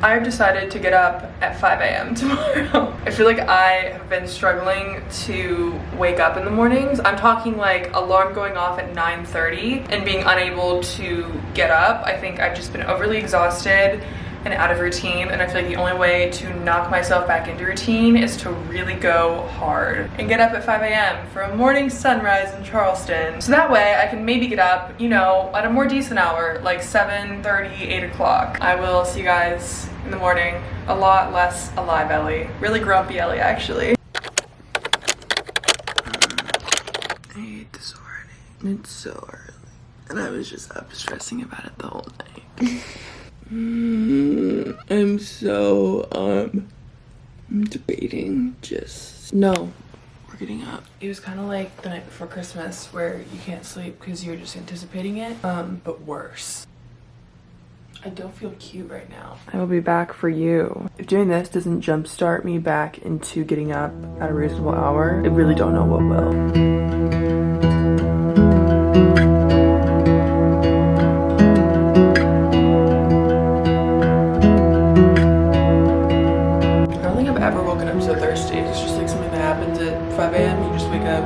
I've decided to get up at 5 a.m. tomorrow. I feel like I have been struggling to wake up in the mornings. I'm talking like alarm going off at 9:30 and being unable to get up. I think I've just been overly exhausted and out of routine, and I feel like the only way to knock myself back into routine is to really go hard and get up at 5 a.m. for a morning sunrise in Charleston. So that way I can maybe get up, you know, at a more decent hour, like 7:30, 8 o'clock. I will see you guys in the morning. A lot less alive Ellie. Really grumpy Ellie, actually. I hate this already. It's so early. And I was just up stressing about it the whole night. I'm so, I'm debating just, no, we're getting up. It was kind of like the night before Christmas where you can't sleep because you're just anticipating it, but worse. I don't feel cute right now. I will be back for you. If doing this doesn't jumpstart me back into getting up at a reasonable hour, I really don't know what will. It's just like something that happens at 5 a.m. You just wake up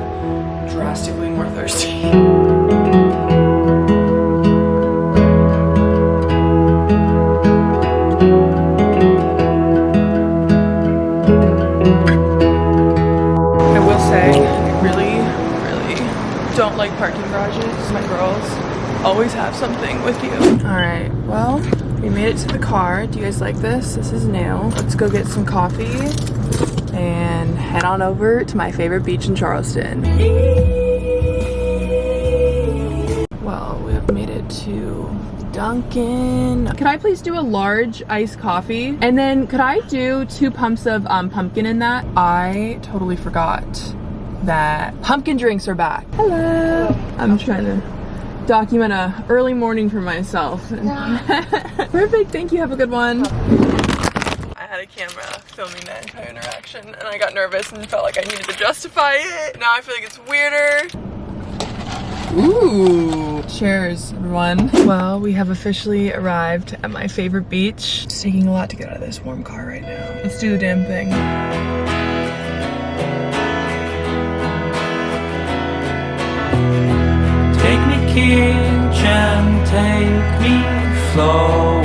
drastically more thirsty. I will say, I really don't like parking garages. My girls always have something with you. Alright, well, we made it to the car. Do you guys like this? This is new. Let's go get some coffee and head on over to my favorite beach in Charleston. Well, we have made it to Dunkin'. Could I please do a large iced coffee? And then could I do 2 pumps of pumpkin in that? I totally forgot that pumpkin drinks are back. Hello. I'm trying to document a early morning for myself. Perfect, thank you, have a good one. I had a camera filming that entire interaction and I got nervous and felt like I needed to justify it. Now I feel like it's weirder. Ooh, cheers everyone. Well, we have officially arrived at my favorite beach. It's taking a lot to get out of this warm car right now. Let's do the damn thing. Take me kitchen, take me flowing,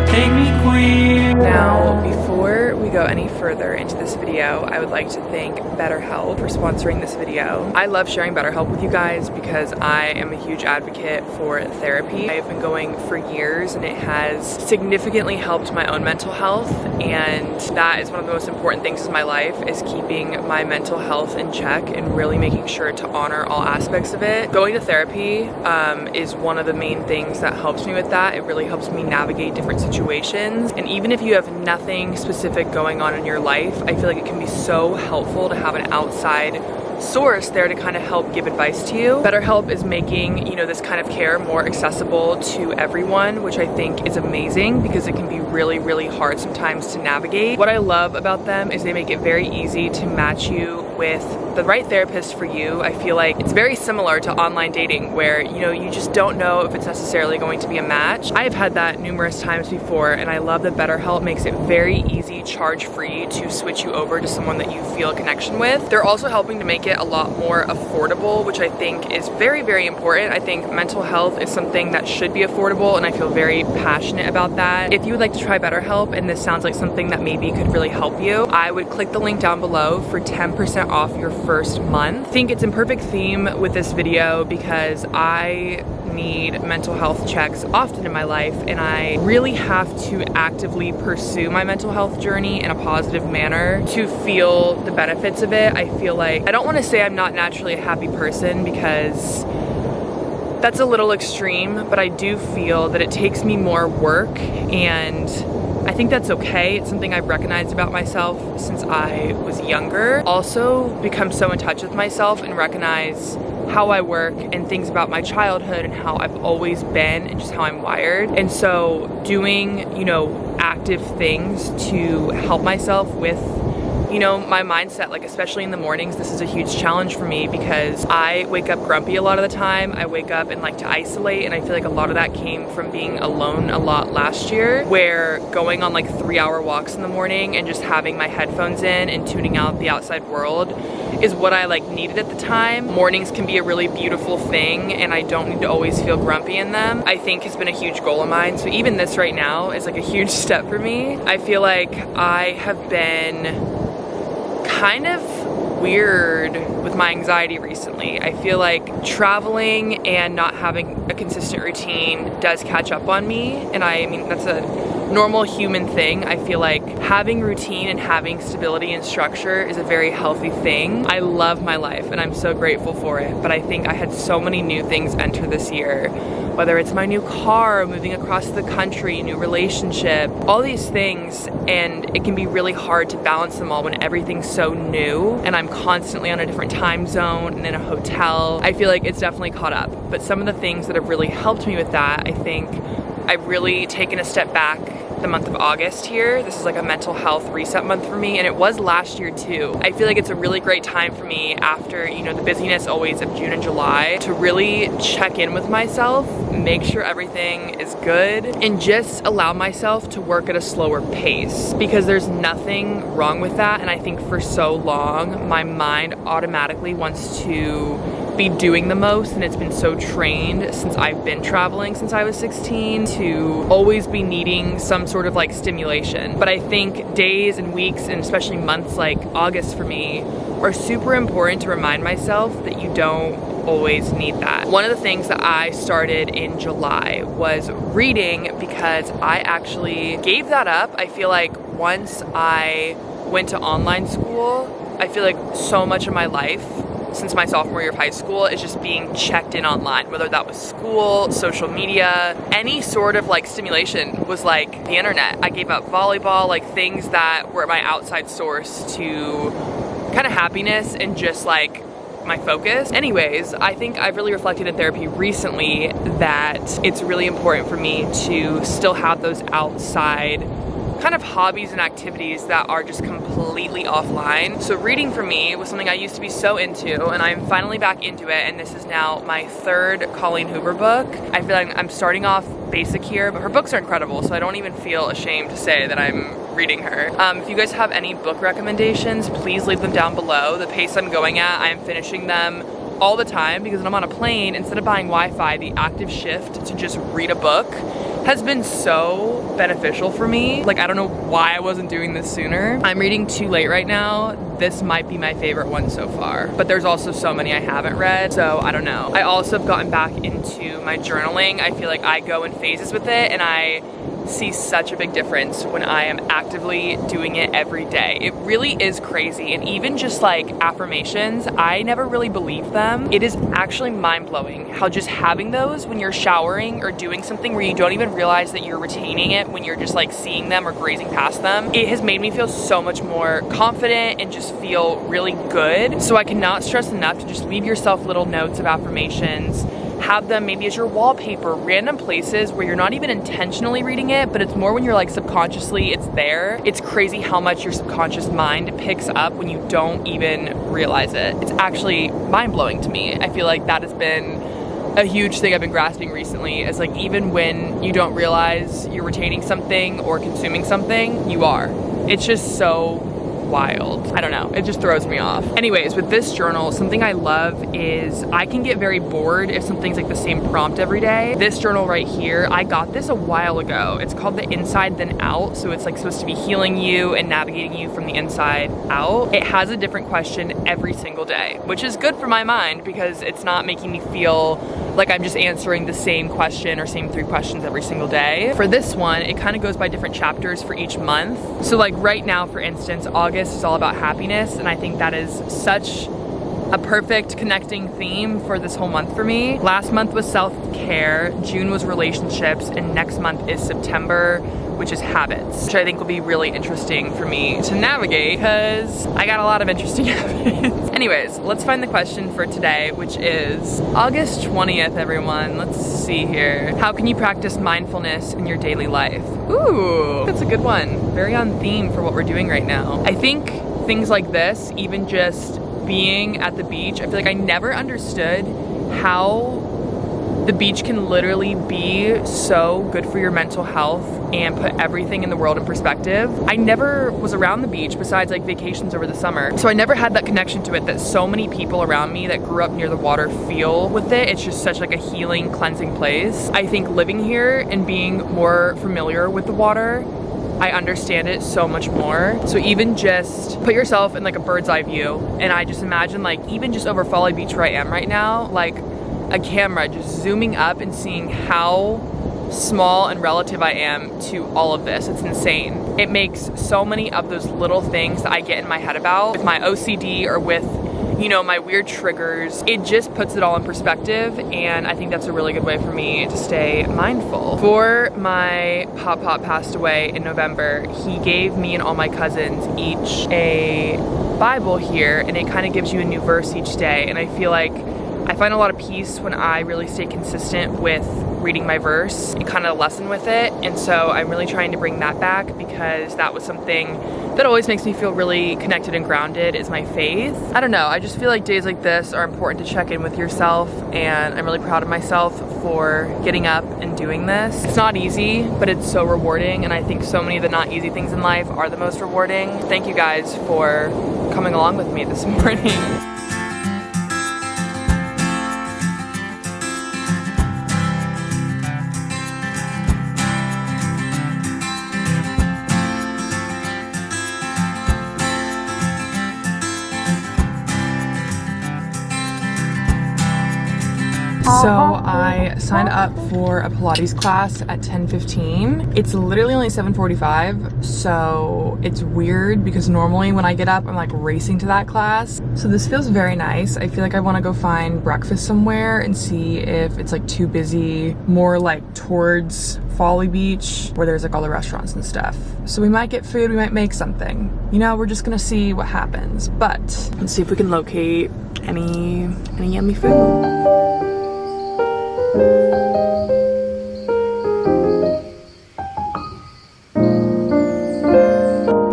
take me queen. Now, before we go any further into this video, I would like to thank BetterHelp for sponsoring this video. I love sharing BetterHelp with you guys because I am a huge advocate for therapy. I've been going for years and it has significantly helped my own mental health, and that is one of the most important things in my life, is keeping my mental health in check and really making sure to honor all aspects of it. Going to therapy is one of the main things that helps me with that. It really helps me navigate different situations, and even if you have nothing specific going on in your life, I feel like it can be so helpful to have an outside source there to kind of help give advice to you. BetterHelp is making, you know, this kind of care more accessible to everyone, which I think is amazing because it can be really, really hard sometimes to navigate. What I love about them is they make it very easy to match you with the right therapist for you. I feel like it's very similar to online dating where, you know, you just don't know if it's necessarily going to be a match. I have had that numerous times before, and I love that BetterHelp makes it very easy, charge-free, to switch you over to someone that you feel a connection with. They're also helping to make it a lot more affordable, which I think is very, very important. I think mental health is something that should be affordable, and I feel very passionate about that. If you would like to try BetterHelp and this sounds like something that maybe could really help you, I would click the link down below for 10% off your first month. I think it's in perfect theme with this video because I need mental health checks often in my life, and I really have to actively pursue my mental health journey in a positive manner to feel the benefits of it. I feel like, I don't want to say I'm not naturally a happy person because that's a little extreme, but I do feel that it takes me more work, and I think that's okay. It's something I've recognized about myself since I was younger. Also become so in touch with myself and recognize how I work and things about my childhood and how I've always been and just how I'm wired. And so doing, you know, active things to help myself with you know, my mindset, like especially in the mornings, this is a huge challenge for me because I wake up grumpy a lot of the time. I wake up and like to isolate, and I feel like a lot of that came from being alone a lot last year, where going on like 3-hour walks in the morning and just having my headphones in and tuning out the outside world is what I like needed at the time. Mornings can be a really beautiful thing, and I don't need to always feel grumpy in them. I think has been a huge goal of mine. So even this right now is like a huge step for me. I feel like I have been kind of weird with my anxiety recently. I feel like traveling and not having a consistent routine does catch up on me, and I mean that's a normal human thing. I feel like having routine and having stability and structure is a very healthy thing. I love my life and I'm so grateful for it, but I think I had so many new things enter this year, whether it's my new car, moving across the country, new relationship, all these things, and it can be really hard to balance them all when everything's so new and I'm constantly on a different time zone and in a hotel. I feel like it's definitely caught up, but some of the things that have really helped me with that, I think I've really taken a step back the month of August here. This is like a mental health reset month for me, and it was last year too. I feel like it's a really great time for me after, you know, the busyness always of June and July to really check in with myself, make sure everything is good, and just allow myself to work at a slower pace, because there's nothing wrong with that. And I think for so long, my mind automatically wants to be doing the most, and it's been so trained since I've been traveling since I was 16 to always be needing some sort of like stimulation. But I think days and weeks, and especially months like August for me, are super important to remind myself that you don't always need that. One of the things that I started in July was reading, because I actually gave that up. I feel like once I went to online school, I feel like so much of my life since my sophomore year of high school is just being checked in online, whether that was school, social media, any sort of like stimulation was like the internet. I gave up volleyball, like things that were my outside source to kind of happiness and just like my focus. Anyways, I think I've really reflected in therapy recently that it's really important for me to still have those outside kind of hobbies and activities that are just completely offline. So reading for me was something I used to be so into, and I'm finally back into it, and this is now my third Colleen Hoover book. I feel like I'm starting off basic here, but her books are incredible, so I don't even feel ashamed to say that I'm reading her. If you guys have any book recommendations, please leave them down below. The pace I'm going at, I'm finishing them all the time, because when I'm on a plane, instead of buying Wi-Fi, the active shift to just read a book has been so beneficial for me. Like, I don't know why I wasn't doing this sooner. I'm reading Too Late right now. This might be my favorite one so far, but there's also so many I haven't read, so I don't know. I also have gotten back into my journaling. I feel like I go in phases with it, and I see such a big difference when I am actively doing it every day. It really is crazy. And even just like affirmations, I never really believed them. It is actually mind-blowing how just having those when you're showering or doing something where you don't even realize that you're retaining it when you're just like seeing them or grazing past them, it has made me feel so much more confident and just feel really good. So I cannot stress enough to just leave yourself little notes of affirmations. Have them maybe as your wallpaper, random places where you're not even intentionally reading it, but it's more when you're like subconsciously it's there. It's crazy how much your subconscious mind picks up when you don't even realize it. It's actually mind-blowing to me. I feel like that has been a huge thing I've been grasping recently, is like even when you don't realize you're retaining something or consuming something, you are. It's just so wild. I don't know, it just throws me off. Anyways, with this journal, something I love is I can get very bored if something's like the same prompt every day. This journal right here, I got this a while ago. It's called The Inside Then Out, so it's like supposed to be healing you and navigating you from the inside out. It has a different question every single day, which is good for my mind because it's not making me feel like I'm just answering the same question or same 3 questions every single day. For this one, it kind of goes by different chapters for each month. So like right now, for instance, August is all about happiness, and I think that is such a perfect connecting theme for this whole month for me. Last month was self-care, June was relationships, and next month is September, which is habits, which I think will be really interesting for me to navigate because I got a lot of interesting habits. Anyways, let's find the question for today, which is August 20th, everyone. Let's see here. How can you practice mindfulness in your daily life? Ooh, that's a good one. Very on theme for what we're doing right now. I think things like this, even just being at the beach, I feel like I never understood how the beach can literally be so good for your mental health and put everything in the world in perspective. I never was around the beach besides like vacations over the summer. So I never had that connection to it that so many people around me that grew up near the water feel with it. It's just such like a healing, cleansing place. I think living here and being more familiar with the water, I understand it so much more. So even just put yourself in like a bird's eye view, and I just imagine like even just over Folly Beach where I am right now, like a camera just zooming up and seeing how small and relative I am to all of this. It's insane. It makes so many of those little things that I get in my head about with my OCD or with, you know, my weird triggers. It just puts it all in perspective, and I think that's a really good way for me to stay mindful. Before my Pop passed away in November, he gave me and all my cousins each a Bible here, and it kind of gives you a new verse each day, and I feel like I find a lot of peace when I really stay consistent with reading my verse and kind of lesson with it. And so I'm really trying to bring that back, because that was something that always makes me feel really connected and grounded, is my faith. I don't know, I just feel like days like this are important to check in with yourself, and I'm really proud of myself for getting up and doing this. It's not easy, but it's so rewarding, and I think so many of the not easy things in life are the most rewarding. Thank you guys for coming along with me this morning. So I signed up for a Pilates class at 10:15. It's literally only 7:45, so it's weird because normally when I get up, I'm like racing to that class. So this feels very nice. I feel like I want to go find breakfast somewhere and see if it's like too busy, more like towards Folly Beach where there's like all the restaurants and stuff. So we might get food, we might make something. You know, we're just gonna see what happens. But let's see if we can locate any yummy food.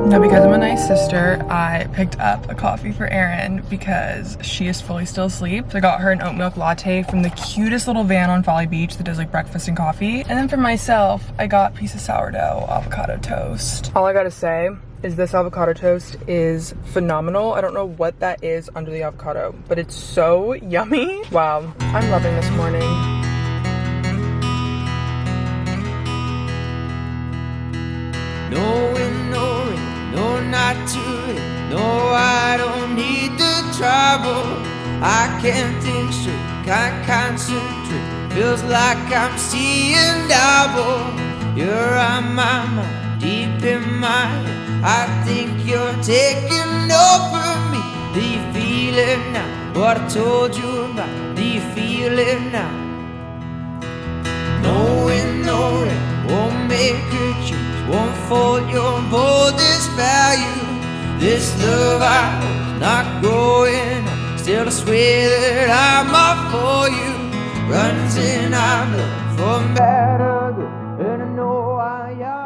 Now, because I'm a nice sister, I picked up a coffee for Erin because she is fully still asleep. So I got her an oat milk latte from the cutest little van on Folly Beach that does like breakfast and coffee. And then for myself, I got a piece of sourdough avocado toast. All I gotta say is this avocado toast is phenomenal. I don't know what that is under the avocado, but it's so yummy. Wow, I'm loving this morning. No, not to it. No, I don't need the trouble. I can't think straight, can't concentrate. Feels like I'm seeing double. You're on my mind, deep in my head. I think you're taking over me. Do you feel it now? What I told you about, do you feel it now? Knowing won't make a change, won't fold your boldest value. This love I was not growing up. Still I swear that I'm up for you. Runs in our blood for better good.